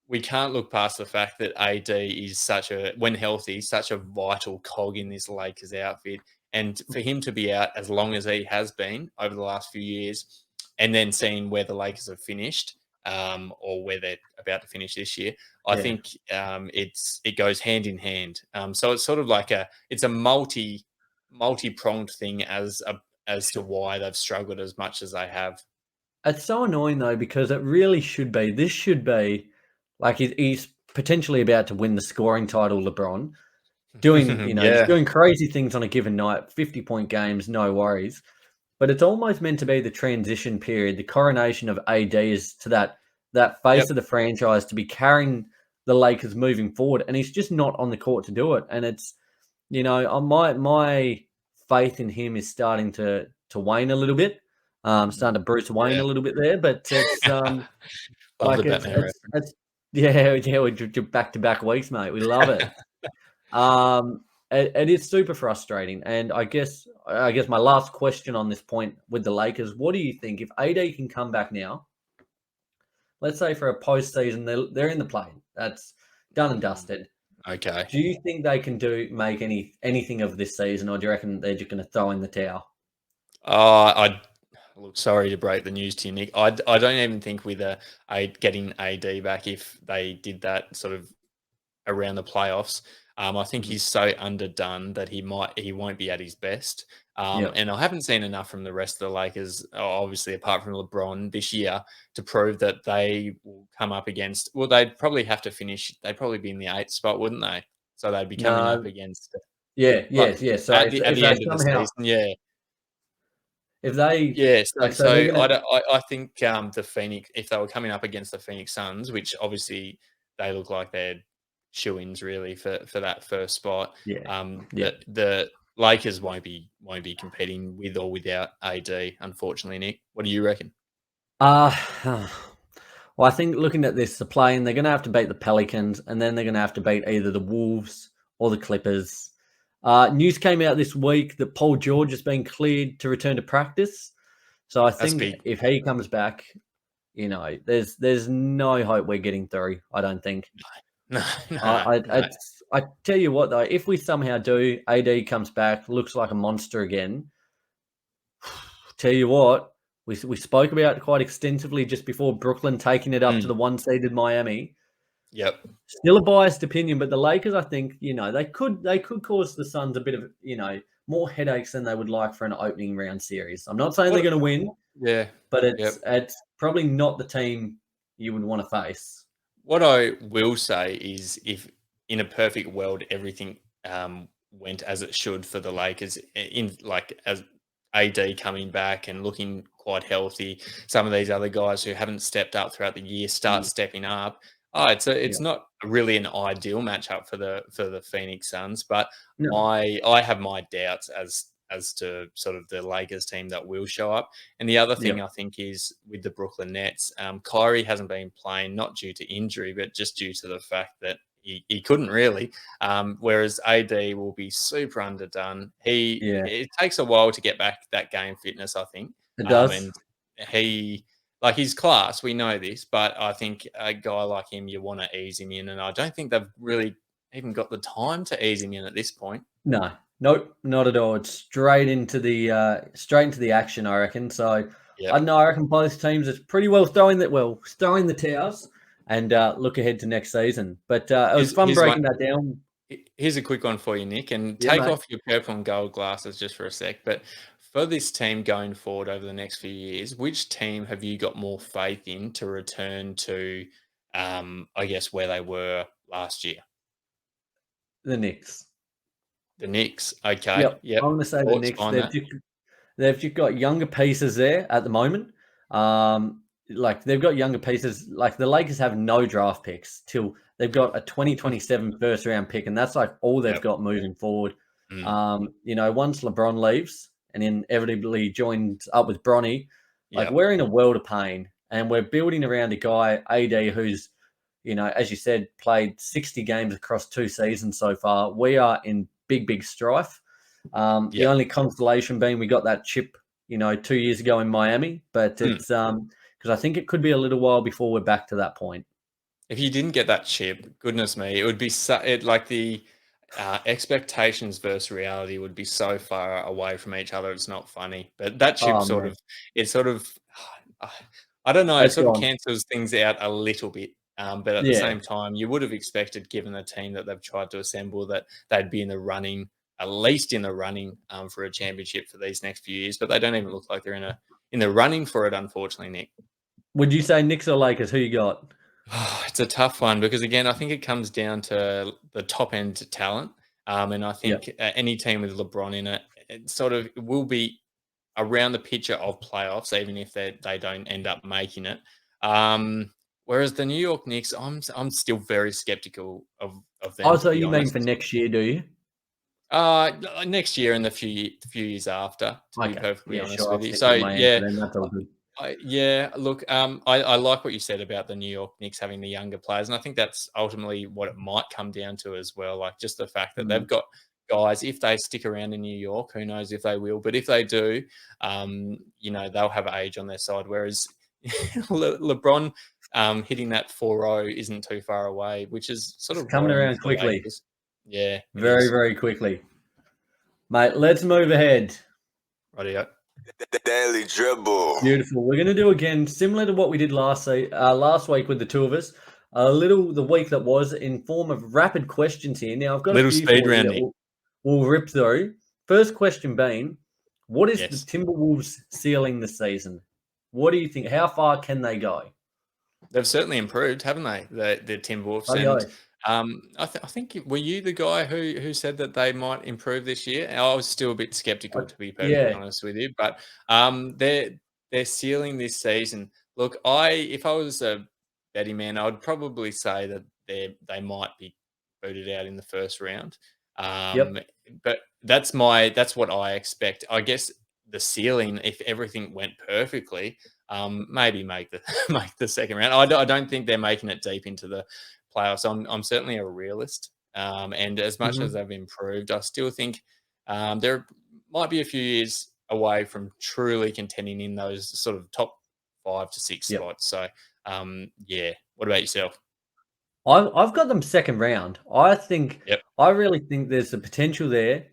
we can't look past the fact that AD is when healthy, such a vital cog in this Lakers outfit. And for him to be out as long as he has been over the last few years, and then seeing where the Lakers have finished, or where they're about to finish this year, I Yeah. think it goes hand in hand. So it's sort of like it's a multi-pronged thing as to Sure. why they've struggled as much as they have. It's so annoying though, because it really should be. This should be like he's potentially about to win the scoring title, LeBron. He's Yeah. doing crazy things on a given night, 50-point games, no worries. But it's almost meant to be the transition period, the coronation of AD is to that Yep. face of the franchise to be carrying the Lakers moving forward, and he's just not on the court to do it. And it's my faith in him is starting to wane a little bit. Starting to Bruce Wayne Yeah. a little bit there, but it's Love the Batman reference. it's yeah, we're back to back weeks, mate. We love it. It is super frustrating, and I guess my last question on this point with the Lakers: what do you think if AD can come back now? Let's say for a postseason, they're in the play. That's done and dusted. Okay. Do you think they can make anything of this season, or do you reckon they're just going to throw in the towel? I look, sorry to break the news to you, Nick. I don't even think with getting AD back, if they did that sort of around the playoffs, I think Mhm. he's so underdone that he won't be at his best. Yeah, And I haven't seen enough from the rest of the Lakers, obviously apart from LeBron this year, to prove that they will come up against. Well, they'd probably have to finish. They'd probably be in the 8th spot, wouldn't they? So they'd be coming up no, against yeah, like yes, yes. So at if the they end of the somehow season, yeah. if they Yeah, like so so they're gonna I think the Phoenix, if they were coming up against the Phoenix Suns, which obviously they look like they're shoo-ins really for that first spot, yeah, yeah. the Lakers won't be competing with or without AD, unfortunately. Nick, what do you reckon? Uh well, I think looking at this, the playing, they're going to have to beat the Pelicans, and then they're going to have to beat either the Wolves or the Clippers. News came out this week that Paul George has been cleared to return to practice. So I That's think big. if he comes back, there's no hope we're getting through. I don't think. No, I no, no. I tell you what though, if we somehow do, AD comes back, looks like a monster again. Tell you what, we spoke about it quite extensively just before Brooklyn taking it up to Mm, the one-seeded Miami. yep. Still a biased opinion, but the Lakers, I think, they could cause the Suns a bit of, more headaches than they would like for an opening round series. I'm not saying they're What? going to win, Yeah. but Yep. it's probably not the team you would want to face. What I will say is, if in a perfect world everything went as it should for the Lakers, in like as AD coming back and looking quite healthy, some of these other guys who haven't stepped up throughout the year start Mm, stepping up. Oh, yeah. it's not really an ideal matchup for the Phoenix Suns, but No. I have my doubts as to sort of the Lakers team that will show up. And the other Yeah. thing I think is with the Brooklyn Nets, Kyrie hasn't been playing, not due to injury, but just due to the fact that he couldn't really. Whereas AD will be super underdone. Yeah. It takes a while to get back that game fitness, I think. It does. And he like his class, we know this, but I think a guy like him, you want to ease him in, and I don't think they've really even got the time to ease him in at this point. No. Nope, not at all. It's straight into the action, I reckon. So I Yep. don't know. I reckon both teams are pretty well throwing the towels and look ahead to next season. But it was fun Here's one. breaking that down. Here's a quick one for you, Nick, and Yeah, take mate. off your purple and gold glasses just for a sec. But for this team going forward over the next few years, which team have you got more faith in to return to, I guess, where they were last year? The Knicks. The Knicks. Okay. Yep, Yep. I'm going to say the Thoughts Knicks. on that? they've just got younger pieces there at the moment. Like they've got younger pieces. Like the Lakers have no draft picks till they've got a 2027 first round pick, and that's like all they've got moving forward. Once LeBron leaves and inevitably joins up with Bronny, like we're in a world of pain, and we're building around a guy, AD, who's, as you said, played 60 games across 2 seasons so far. We are in big strife. The only consolation being we got that chip, 2 years ago in Miami, but it's because I think it could be a little while before we're back to that point. If you didn't get that chip, goodness me, it would be like the expectations versus reality would be so far away from each other. It's not funny, but that chip I don't know, it sort of cancels things out a little bit. But at the same time, you would have expected, given the team that they've tried to assemble, that they'd be in the running, at least in the running for a championship for these next few years. But they don't even look like they're in the running for it, unfortunately, Nick. Would you say Knicks or Lakers? Who you got? It's a tough one because, again, I think it comes down to the top end talent. And I think any team with LeBron in it, it will be around the picture of playoffs, even if they don't end up making it. Whereas the New York Knicks, I'm still very skeptical of them. Oh, so you mean for next year, do you? Next year and the few years after, to be perfectly honest with you. So that's all good. Look, I like what you said about the New York Knicks having the younger players, and I think that's ultimately what it might come down to as well. Like just the fact that they've got guys, if they stick around in New York, who knows if they will, but if they do, they'll have age on their side. Whereas LeBron hitting that 4-0 isn't too far away, which is sort of coming around quickly. Yeah, very quickly, mate. Let's move ahead. Rightio. The Daily Dribble. Beautiful. We're going to do again, similar to what we did last week with the two of us. The week that was, in form of rapid questions here. Now I've got a few speed round. We'll rip through. First question being, what is the Timberwolves ceiling this season? What do you think? How far can they go? They've certainly improved, haven't they? The Timberwolves. I think, were you the guy who said that they might improve this year? I was still a bit skeptical, to be perfectly honest with you. But their ceiling this season. Look, if I was a betting man, I would probably say that they might be booted out in the first round. But that's what I expect. I guess the ceiling, if everything went perfectly, maybe make the second round. I don't think they're making it deep into the playoffs. I'm certainly a realist, and as much as they've improved, I still think there might be a few years away from truly contending in those sort of top 5 to 6 spots. So, what about yourself? I've got them second round. I really think there's the potential there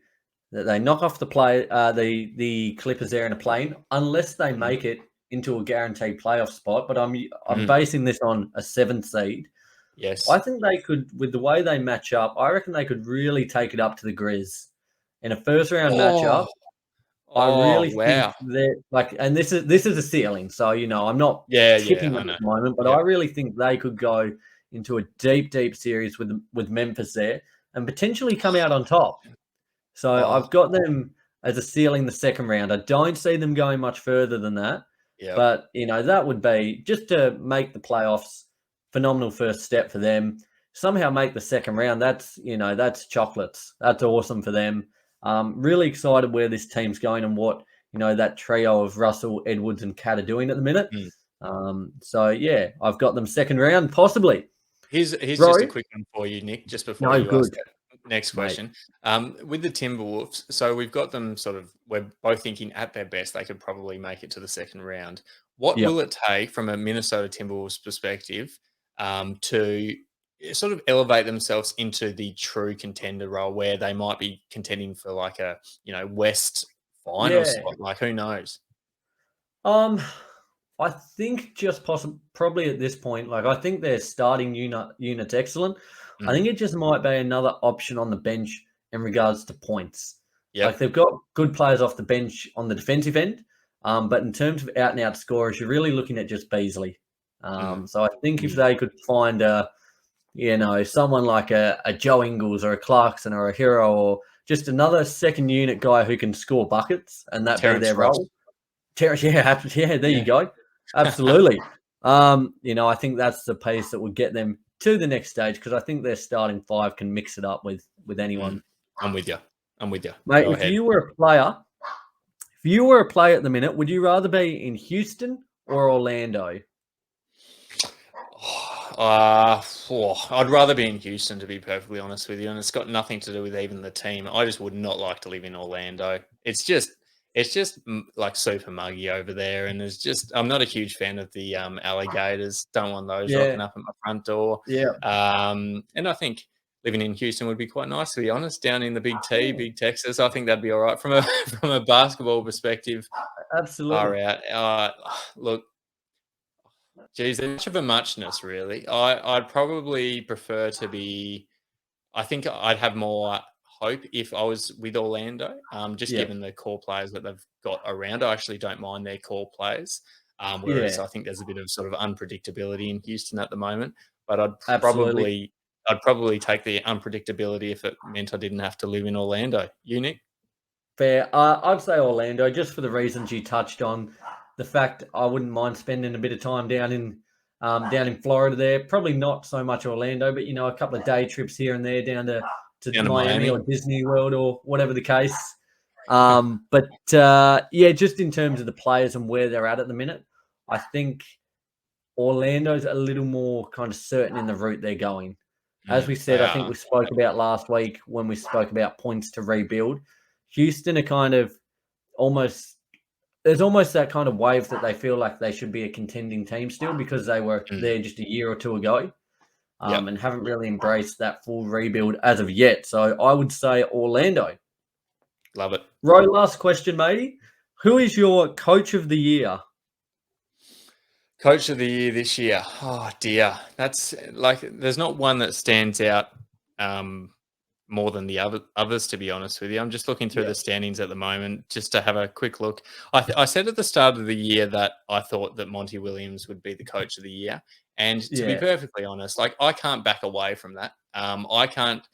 that they knock off the Clippers there in a plane, unless they make it into a guaranteed playoff spot. But I'm basing this on a 7th seed. Yes. I think they could, with the way they match up, I reckon they could really take it up to the Grizz in a first round matchup. I really think that, and this is a ceiling, so I'm not tipping them at the moment, but I really think they could go into a deep series with Memphis there and potentially come out on top. So I've got them as a ceiling the second round. I don't see them going much further than that. But that would be, just to make the playoffs, phenomenal first step for them. Somehow make the second round. That's chocolates. That's awesome for them. Really excited where this team's going and what that trio of Russell, Edwards, and Cat are doing at the minute. I've got them second round, possibly. Here's just a quick one for you, Nick, just before ask that next question. With the Timberwolves, so we've got them we're both thinking at their best they could probably make it to the second round. What will it take from a Minnesota Timberwolves perspective to sort of elevate themselves into the true contender role, where they might be contending for like a West final spot? Like, who knows? I think just probably at this point, I think their starting unit's excellent. I think it just might be another option on the bench in regards to points. Like, they've got good players off the bench on the defensive end, but in terms of out-and-out scorers, you're really looking at just Beasley. So I think if they could find someone like a Joe Ingles or a Clarkson or a Hero, or just another second unit guy who can score buckets, and that be their Ross. role. Terrence, there you go. Absolutely. I think that's the piece that would get them to the next stage, because I think their starting five can mix it up with anyone. I'm with you. Mate, if you were a player at the minute, would you rather be in Houston or Orlando? I'd rather be in Houston, to be perfectly honest with you, and it's got nothing to do with even the team. I just would not like to live in Orlando. It's just like super muggy over there, and I'm not a huge fan of the alligators. Don't want those rocking up at my front door. Yeah. And I think living in Houston would be quite nice, to be honest. Down in the Big T, Big Texas, I think that'd be all right from a basketball perspective. Absolutely. Far out. Look. Geez, there's much of a muchness, really. I'd probably prefer to be. I think I'd have more hope if I was with Orlando, given the core players that they've got around. I actually don't mind their core players, whereas I think there's a bit of sort of unpredictability in Houston at the moment. But I'd probably take the unpredictability if it meant I didn't have to live in Orlando. You, Nick? Fair. I'd say Orlando, just for the reasons you touched on. The fact I wouldn't mind spending a bit of time down in Florida there. Probably not so much Orlando, but a couple of day trips here and there down to Miami or Disney World or whatever the case. Just in terms of the players and where they're at the minute, I think Orlando's a little more kind of certain in the route they're going. As we said, I think we spoke about last week when we spoke about points to rebuild. Houston are kind of there's almost that kind of wave that they feel like they should be a contending team still, because they were there just a year or two ago and haven't really embraced that full rebuild as of yet. So I would say Orlando. Love it. Roy, last question, matey. Who is your coach of the year? Coach of the year this year. Oh, dear. That's there's not one that stands out more than the others, to be honest with you. I'm just looking through the standings at the moment just to have a quick look. I said at the start of the year that I thought that Monty Williams would be the coach of the year. And to be perfectly honest, I can't back away from that. I can't,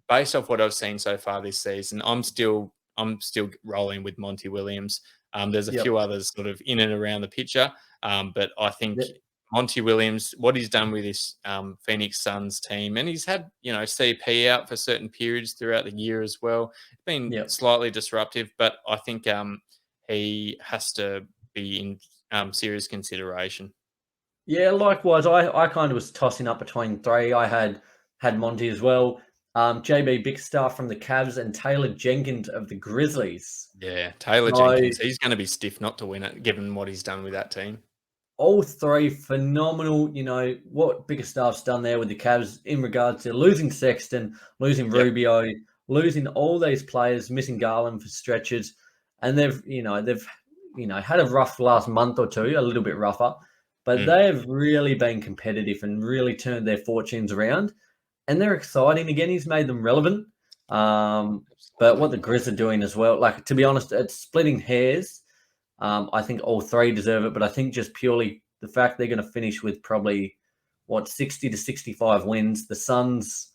based off what I've seen so far this season, I'm still rolling with Monty Williams. There's a few others sort of in and around the picture. But I think Monty Williams, what he's done with his Phoenix Suns team, and he's had, CP out for certain periods throughout the year as well. It's been slightly disruptive, but I think he has to be in serious consideration. Yeah, likewise. I kind of was tossing up between three. I had Monty as well. JB Bigstaff from the Cavs and Taylor Jenkins of the Grizzlies. Yeah, Taylor Jenkins. He's going to be stiff not to win it, given what he's done with that team. All three phenomenal. What Bigstaff's done there with the Cavs in regards to losing Sexton, losing Rubio, losing all these players, missing Garland for stretches, and they've had a rough last month or two, a little bit rougher, but they have really been competitive and really turned their fortunes around. And they're exciting again. He's made them relevant. But what the Grizz are doing as well, to be honest, it's splitting hairs. I think all three deserve it, but I think just purely the fact they're going to finish with probably 60 to 65 wins. The Suns,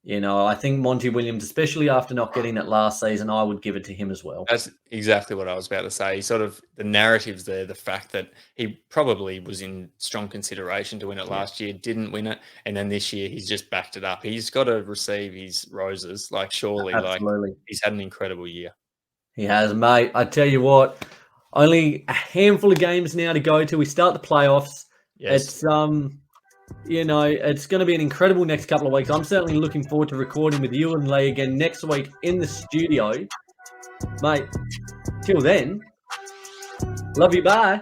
I think Monty Williams, especially after not getting it last season, I would give it to him as well. That's exactly what I was about to say. Sort of the narratives there, the fact that he probably was in strong consideration to win it last year, didn't win it, and then this year he's just backed it up. He's got to receive his roses, surely. Absolutely. He's had an incredible year. He has, mate. I tell you what, only a handful of games now to go to. We start the playoffs. Yes. It's it's going to be an incredible next couple of weeks. I'm certainly looking forward to recording with you and Lee again next week in the studio. Mate, till then, love you, bye.